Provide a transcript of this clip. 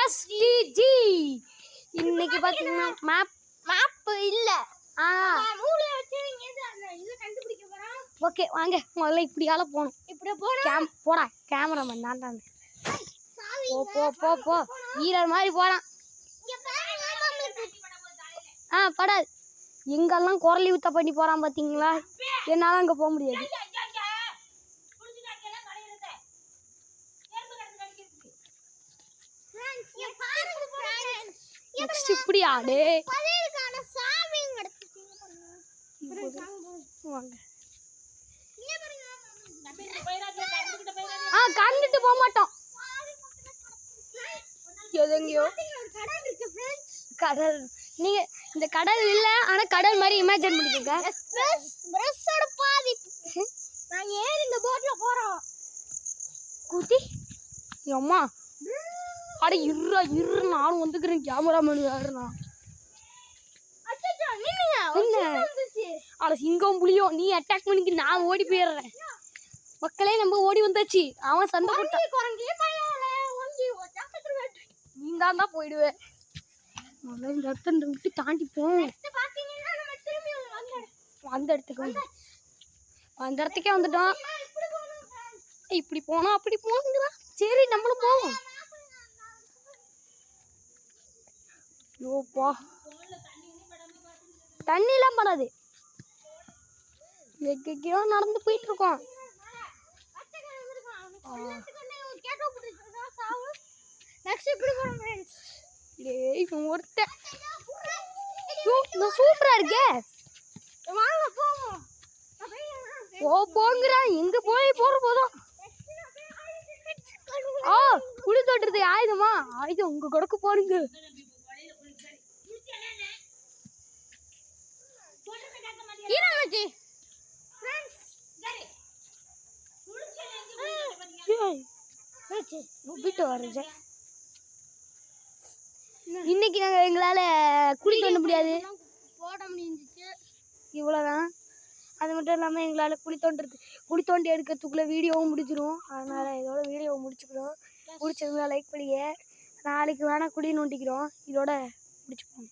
SDG. இன்னைக்கு பாத்தீங்கன்னா map இல்ல. ஓகே வாங்க, முதல்ல இப்படியால போகணும். இப்படி போடா கேமராமேன் தாண்டாங்க. போ போ போ வீரர் மாதிரி போறான். படாது. எங்கெல்லாம் குரலி ஊத்த பண்ணி போறான் பாத்தீங்களா? என்னால அங்க போக முடியாது. இப்படி ஆடு கண்டுட்டு போக மாட்டோம். எதெங்கயோ கடல். நீங்க இந்த கடல் இல்ல, ஆனா கடல் மாதிரி இமேஜின் பண்ணிக்கோங்க. நாங்க ஏறி இந்த போட்ல போறோம். குட்டி அம்மா அட இரு நானும் வந்துக்கிறேன். கேமராமேன் யாருண்ணா? அட சிங்கம் புலியும் நீ அட்டாக் பண்ணிக்கு நான் ஓடி போயிடுறேன். மக்களே நம்ம ஓடி வந்தாச்சு. அவன் சண்டை போட்டான். நீ தான் போயிடுவேன். இந்த இடத்த விட்டு தாண்டி போவோம். அந்த இடத்துக்கே வந்துட்டோம். இப்படி போனோம் அப்படி போனோம். சரி நம்மளும் போவோம். யோப்பா தண்ணிலாம் படாது. எங்கேயோ நடந்து போயிட்டு இருக்கோம். சூப்பரா இருக்கே. போங்கிறான். எங்க போய் போற போதும். குழி தோட்டுறது ஆயுதமா? ஆயுதம் உங்க கொடுக்க போறீங்க. இன்னைக்கு நாங்க எங்களால குழி தோண்ட முடியாது. இவ்வளவுதான். அது மட்டும் இல்லாம எங்களால குழி தோண்டி எடுக்கிறதுக்குள்ள வீடியோவும் முடிச்சிடும். அதனால இதோட வீடியோவை முடிச்சுக்கிறோம். பிடிச்சவங்க லைக் பண்ணிங்க. நாளைக்கு வேணா குழி நோண்டிக்கிறோம். இதோட முடிச்சுப்போம்.